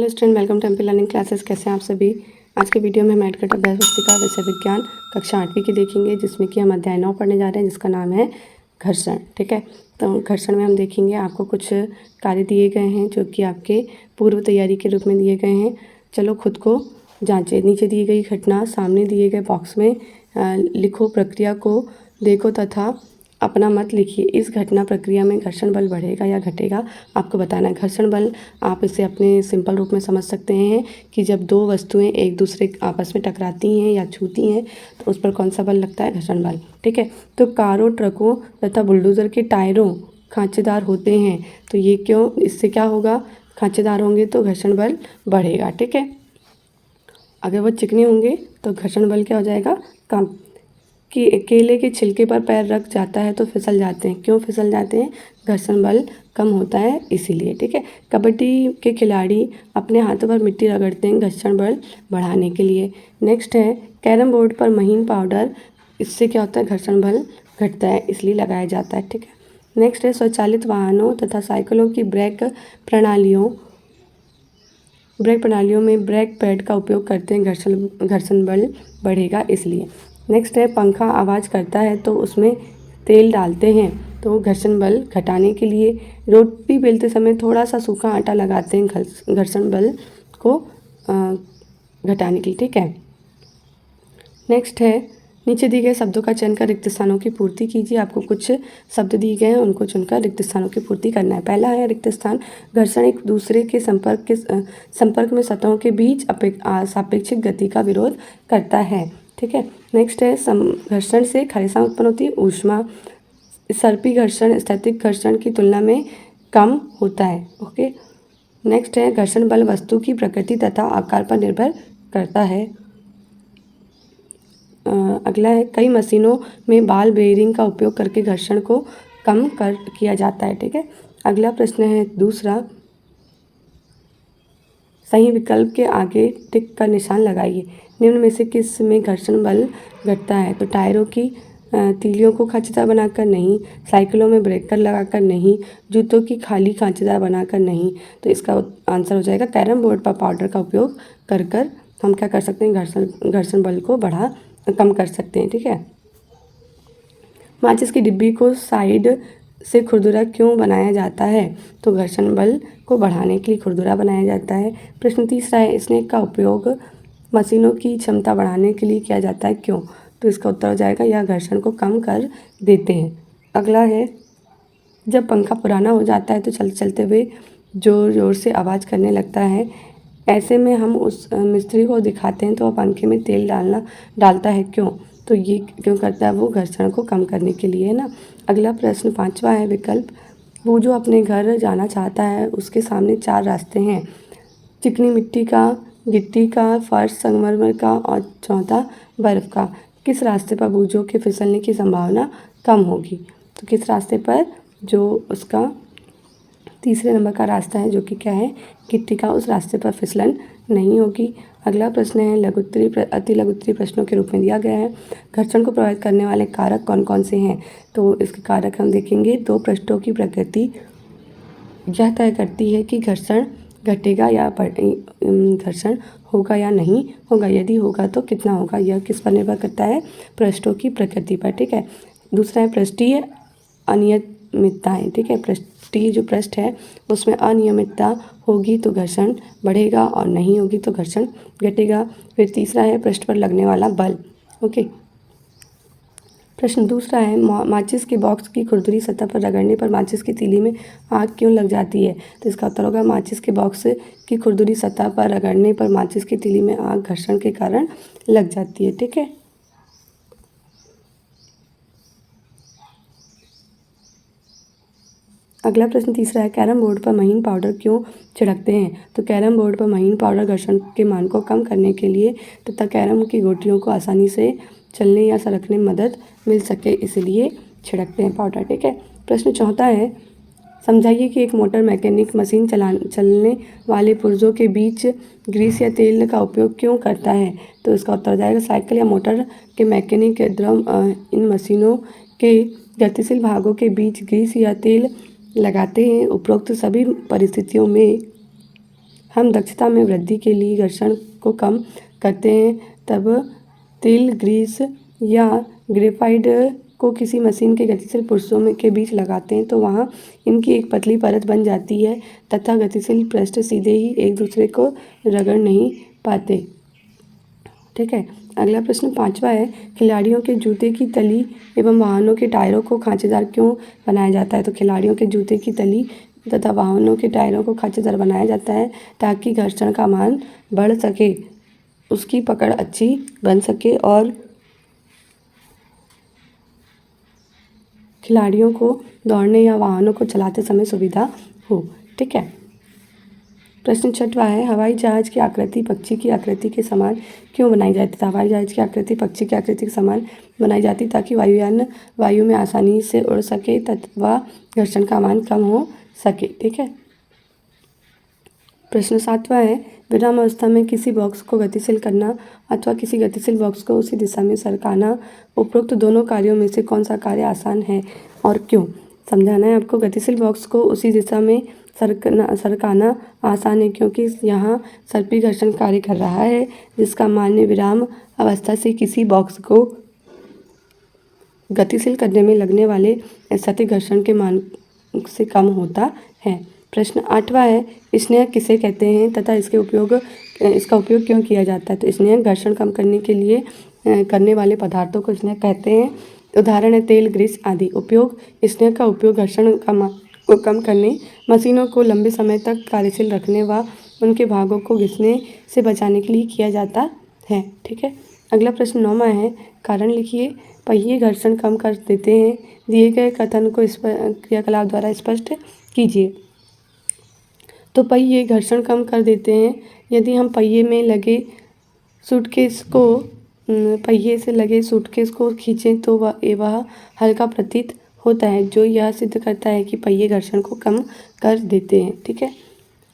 Hello student, welcome to MP learning classes. कैसे हैं आप सभी। आज के वीडियो में हम ऐड कट अभ्यास पुस्तिका विषय विज्ञान कक्षा 8वीं की देखेंगे, जिसमें कि हम अध्याय 9 पढ़ने जा रहे हैं, जिसका नाम है घर्षण। ठीक है, तो घर्षण में हम देखेंगे आपको कुछ कार्य दिए गए हैं जो कि आपके पूर्व तैयारी के रूप में दिए गए हैं। चलो खुद को जांचें। नीचे दी गई घटना सामने दिए गए बॉक्स में लिखो, प्रक्रिया को देखो तथा अपना मत लिखिए। इस घटना प्रक्रिया में घर्षण बल बढ़ेगा या घटेगा, आपको बताना है। घर्षण बल आप इसे अपने सिंपल रूप में समझ सकते हैं कि जब दो वस्तुएं एक दूसरे आपस में टकराती हैं या छूती हैं तो उस पर कौन सा बल लगता है, घर्षण बल। ठीक है, तो कारों, ट्रकों तथा बुलडोज़र के टायरों खांचेदार होते हैं, तो ये क्यों, इससे क्या होगा, खांचेदार होंगे तो घर्षण बल बढ़ेगा। ठीक है, अगर वो चिकने होंगे तो घर्षण बल क्या हो जाएगा, कम। कि केले के छिलके पर पैर रख जाता है तो फिसल जाते हैं, क्यों फिसल जाते हैं, घर्षण बल कम होता है इसीलिए। ठीक है, कबड्डी के खिलाड़ी अपने हाथों पर मिट्टी रगड़ते हैं घर्षण बल बढ़ाने के लिए। नेक्स्ट है कैरम बोर्ड पर महीन पाउडर, इससे क्या होता है, घर्षण बल घटता है, इसलिए लगाया जाता है। ठीक है, नेक्स्ट है स्वचालित वाहनों तथा साइकिलों की ब्रेक प्रणालियों में ब्रेक पैड का उपयोग करते हैं, घर्षण बल बढ़ेगा इसलिए। नेक्स्ट है पंखा आवाज़ करता है तो उसमें तेल डालते हैं, तो घर्षण बल घटाने के लिए। रोटी बेलते समय थोड़ा सा सूखा आटा लगाते हैं, घर्षण बल को घटाने के लिए। ठीक है, नेक्स्ट है नीचे दिए गए शब्दों का चयन कर रिक्त स्थानों की पूर्ति कीजिए। आपको कुछ शब्द दिए गए हैं, उनको चुनकर रिक्त स्थानों की पूर्ति करना है। पहला है रिक्त स्थान, घर्षण एक दूसरे के संपर्क में सतहों के बीच सापेक्षिक गति का विरोध करता है। ठीक है, नेक्स्ट है घर्षण से खरेशा उत्पन्न होती है, ऊष्मा। सर्पी घर्षण स्थैतिक घर्षण की तुलना में कम होता है। ओके, नेक्स्ट है घर्षण बल वस्तु की प्रकृति तथा आकार पर निर्भर करता है। अगला है कई मशीनों में बाल बेयरिंग का उपयोग करके घर्षण को कम किया जाता है। ठीक है, अगला प्रश्न है दूसरा, सही विकल्प के आगे टिक का निशान लगाइए। निम्न में से किस में घर्षण बल घटता है, तो टायरों की तीलियों को खांचेदार बनाकर नहीं, साइकिलों में ब्रेकर लगाकर नहीं, जूतों की खाली खांचेदार बनाकर नहीं, तो इसका आंसर हो जाएगा कैरम बोर्ड पर पाउडर का उपयोग कर हम क्या कर सकते हैं, घर्षण बल को कम कर सकते हैं। ठीक है, माचिस की डिब्बी को साइड से खुरदुरा क्यों बनाया जाता है, तो घर्षण बल को बढ़ाने के लिए खुरदुरा बनाया जाता है। प्रश्न तीसरा है स्नेक का उपयोग मशीनों की क्षमता बढ़ाने के लिए किया जाता है, क्यों, तो इसका उत्तर हो जाएगा यह घर्षण को कम कर देते हैं। अगला है जब पंखा पुराना हो जाता है तो चलते चलते हुए जोर जोर से आवाज़ करने लगता है, ऐसे में हम उस मिस्त्री को दिखाते हैं तो वह पंखे में तेल डालता है, क्यों, तो ये क्यों करता है, वो घर्षण को कम करने के लिए है ना। अगला प्रश्न पांचवा है विकल्प, वो जो अपने घर जाना चाहता है उसके सामने 4 रास्ते हैं, चिकनी मिट्टी का, गिट्टी का, फर्श, संगमरमर का और चौथा बर्फ़ का। किस रास्ते पर बूझों के फिसलने की संभावना कम होगी, तो किस रास्ते पर, जो उसका तीसरे नंबर का रास्ता है जो कि क्या है, गिट्टी का, उस रास्ते पर फिसलन नहीं होगी। अगला प्रश्न है अति लघुत्तरीय प्रश्नों के रूप में दिया गया है, घर्षण को प्रभावित करने वाले कारक कौन कौन से हैं, तो इसके कारक हम देखेंगे। 2 पृष्ठों की प्रकृति यह तय करती है कि घर्षण घटेगा या घर्षण होगा या नहीं होगा, यदि होगा तो कितना होगा, यह किस पर निर्भर करता है, पृष्ठों की प्रकृति पर। ठीक है, दूसरा है पृष्ठीय अनियमितताएं। ठीक है, पृष्ठीय जो पृष्ठ है उसमें अनियमितता होगी तो घर्षण बढ़ेगा और नहीं होगी तो घर्षण घटेगा। फिर तीसरा है पृष्ठ पर लगने वाला बल। ओके, प्रश्न दूसरा है माचिस के बॉक्स की खुरदुरी सतह पर रगड़ने पर माचिस की तीली में आग क्यों लग जाती है, तो इसका उत्तर होगा माचिस के बॉक्स की खुरदुरी सतह पर रगड़ने पर माचिस की तीली में आग घर्षण के कारण लग जाती है। ठीक है, अगला प्रश्न तीसरा है कैरम बोर्ड पर महीन पाउडर क्यों छिड़कते हैं, तो कैरम बोर्ड पर महीन पाउडर घर्षण के मान को कम करने के लिए तथा कैरम की गोटियों को आसानी से चलने या सरकने में मदद मिल सके, इसलिए छिड़कते हैं पाउडर। ठीक है, प्रश्न चौथा है समझाइए कि एक मोटर मैकेनिक मशीन चलने वाले पुर्जों के बीच ग्रीस या तेल का उपयोग क्यों करता है, तो इसका उत्तर हो जाएगा साइकिल या मोटर के मैकेनिक इन मशीनों के गतिशील भागों के बीच ग्रीस या तेल लगाते हैं। उपरोक्त सभी परिस्थितियों में हम दक्षता में वृद्धि के लिए घर्षण को कम करते हैं तब तेल, ग्रीस या ग्रेफाइट को किसी मशीन के गतिशील पुरुषों के बीच लगाते हैं तो वहाँ इनकी एक पतली परत बन जाती है तथा गतिशील पृष्ठ सीधे ही एक दूसरे को रगड़ नहीं पाते। ठीक है। अगला प्रश्न 5वां है, खिलाड़ियों के जूते की तली एवं वाहनों के टायरों को खांचेदार क्यों बनाया जाता है? तो खिलाड़ियों के जूते की तली तथा वाहनों के टायरों को खांचेदार बनाया जाता है ताकि घर्षण का मान बढ़ सके, उसकी पकड़ अच्छी बन सके और खिलाड़ियों को दौड़ने या वाहनों को चलाते समय सुविधा हो। ठीक है। प्रश्न 6वां है, हवाई जहाज की आकृति पक्षी की आकृति के समान क्यों बनाई जाती है? हवाई जहाज की आकृति पक्षी की आकृति के समान बनाई जाती ताकि वायुयान वायु में आसानी से उड़ सके तथा घर्षण का मान कम हो सके। ठीक है। प्रश्न 7वां है, विराम अवस्था में किसी बॉक्स को गतिशील करना अथवा किसी गतिशील बॉक्स को उसी दिशा में सरकाना, उपरोक्त दोनों कार्यों में से कौन सा कार्य आसान है और क्यों? समझाना है आपको। गतिशील बॉक्स को उसी दिशा में सरकाना आसान है क्योंकि यहाँ सर्पी घर्षण कार्य कर रहा है जिसका मान विराम अवस्था से किसी बॉक्स को गतिशील करने में लगने वाले स्थैतिक घर्षण के मान से कम होता है। प्रश्न 8वां है, स्नेहक किसे कहते हैं तथा इसका उपयोग क्यों किया जाता है? तो स्नेहक घर्षण कम करने के लिए करने वाले पदार्थों को स्नेहक कहते हैं। उदाहरण है तेल, ग्रीस आदि। उपयोग, स्नेहक का उपयोग घर्षण को कम करने, मशीनों को लंबे समय तक कार्यशील रखने व उनके भागों को घिसने से बचाने के लिए किया जाता है। ठीक है। अगला प्रश्न 9वां है, कारण लिखिए। पहिए घर्षण कम कर देते हैं, दिए गए कथन को क्रियाकलाप द्वारा स्पष्ट कीजिए। तो पहिए घर्षण कम कर देते हैं यदि हम पहिए में लगे सूटकेस को पहिए से लगे सूटकेस को खींचें तो वह हल्का प्रतीत होता है, जो यह सिद्ध करता है कि पहिए घर्षण को कम कर देते हैं। ठीक है।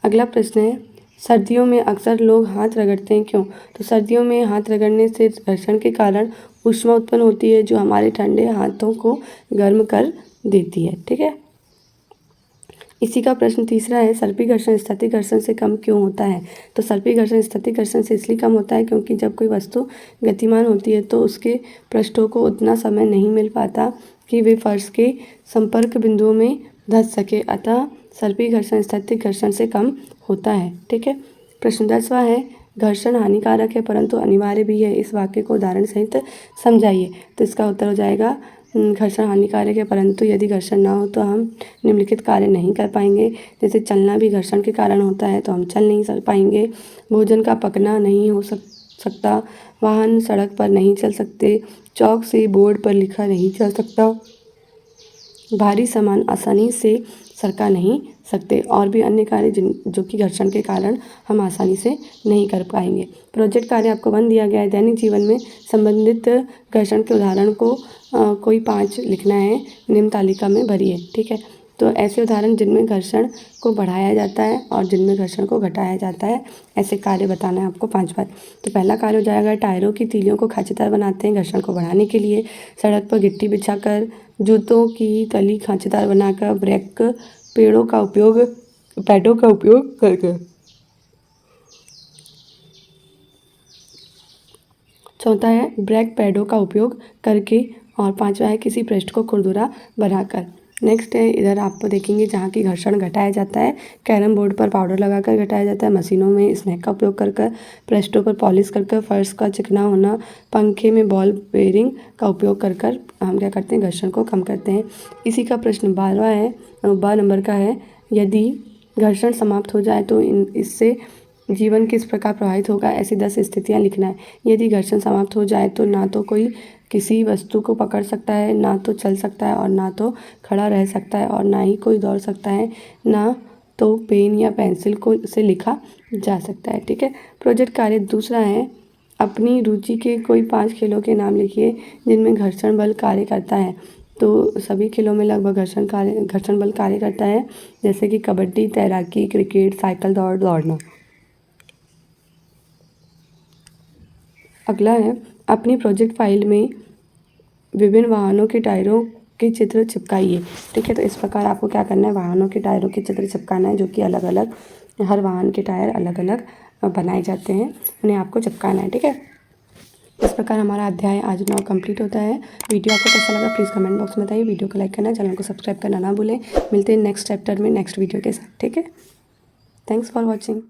अगला प्रश्न है, सर्दियों में अक्सर लोग हाथ रगड़ते हैं, क्यों? तो सर्दियों में हाथ रगड़ने से घर्षण के कारण ऊष्मा उत्पन्न होती है जो हमारे ठंडे हाथों को गर्म कर देती है। ठीक है। इसी का प्रश्न 3रा है, सर्पी घर्षण स्थैतिक घर्षण से कम क्यों होता है? तो सर्पी घर्षण स्थैतिक घर्षण से इसलिए कम होता है क्योंकि जब कोई वस्तु गतिमान होती है तो उसके पृष्ठों को उतना समय नहीं मिल पाता कि वे फर्श के संपर्क बिंदुओं में धंस सके, अतः सर्पी घर्षण स्थैतिक घर्षण से कम होता है। ठीक है। प्रश्न 10वां है, घर्षण हानिकारक है परंतु अनिवार्य भी है, इस वाक्य को उदाहरण सहित समझाइए। तो इसका उत्तर हो जाएगा घर्षण हानिकारक है परंतु यदि घर्षण ना हो तो हम निम्नलिखित कार्य नहीं कर पाएंगे। जैसे चलना भी घर्षण के कारण होता है तो हम चल नहीं पाएंगे। भोजन का पकना नहीं हो सकता, वाहन सड़क पर नहीं चल सकते, चौक से बोर्ड पर लिखा नहीं चल सकता, भारी सामान आसानी से सरका नहीं सकते और भी अन्य कार्य जो कि घर्षण के कारण हम आसानी से नहीं कर पाएंगे। प्रोजेक्ट कार्य आपको 1 दिया गया है। दैनिक जीवन में संबंधित घर्षण के उदाहरण को कोई 5 लिखना है, निम्न तालिका में भरिए। ठीक है। तो ऐसे उदाहरण जिनमें घर्षण को बढ़ाया जाता है और जिनमें घर्षण को घटाया जाता है, ऐसे कार्य बताना है आपको 5 बार। तो पहला कार्य हो जाएगा, टायरों की तीलियों को खांचेदार बनाते हैं घर्षण को बढ़ाने के लिए। सड़क पर गिट्टी बिछाकर, जूतों की तली खांचेदार बनाकर, ब्रेक पैडों का उपयोग करके। चौथा है ब्रेक पैडों का उपयोग करके और 5वां है किसी पृष्ठ को खुरदुरा बनाकर। नेक्स्ट है, इधर आपको देखेंगे जहाँ की घर्षण घटाया जाता है। कैरम बोर्ड पर पाउडर लगाकर घटाया जाता है, मशीनों में स्नेक का उपयोग कर पृष्ठों पर पॉलिश कर फर्श का चिकना होना, पंखे में बॉल बेयरिंग का उपयोग कर हम क्या करते हैं, घर्षण को कम करते हैं। इसी का प्रश्न 12वां है, 12 नंबर का है, यदि घर्षण समाप्त हो जाए तो इससे जीवन किस प्रकार प्रभावित होगा, ऐसी 10 स्थितियाँ लिखना है। यदि घर्षण समाप्त हो जाए तो ना तो कोई किसी वस्तु को पकड़ सकता है, ना तो चल सकता है और ना तो खड़ा रह सकता है और ना ही कोई दौड़ सकता है, ना तो पेन या पेंसिल से लिखा जा सकता है। ठीक है। प्रोजेक्ट कार्य दूसरा है, अपनी रुचि के कोई 5 खेलों के नाम लिखिए जिनमें घर्षण बल कार्य करता है। तो सभी खेलों में लगभग घर्षण बल कार्य करता है, जैसे कि कबड्डी, तैराकी, क्रिकेट, साइकिल दौड़ना। अगला है, अपनी प्रोजेक्ट फाइल में विभिन्न वाहनों के टायरों के चित्र चिपकाइए। ठीक है, तो इस प्रकार आपको क्या करना है, वाहनों के टायरों के चित्र चिपकाना है, जो कि अलग अलग, हर वाहन के टायर अलग अलग बनाए जाते हैं, उन्हें आपको चिपकाना है। ठीक है, इस प्रकार हमारा अध्याय आज नाउ कंप्लीट होता है। वीडियो आपको कैसा लगा प्लीज़ कमेंट बॉक्स में बताइए। वीडियो को लाइक करना, चैनल को सब्सक्राइब करना ना भूलें। मिलते हैं नेक्स्ट चैप्टर में नेक्स्ट वीडियो के साथ। ठीक है, थैंक्स फॉर वॉचिंग।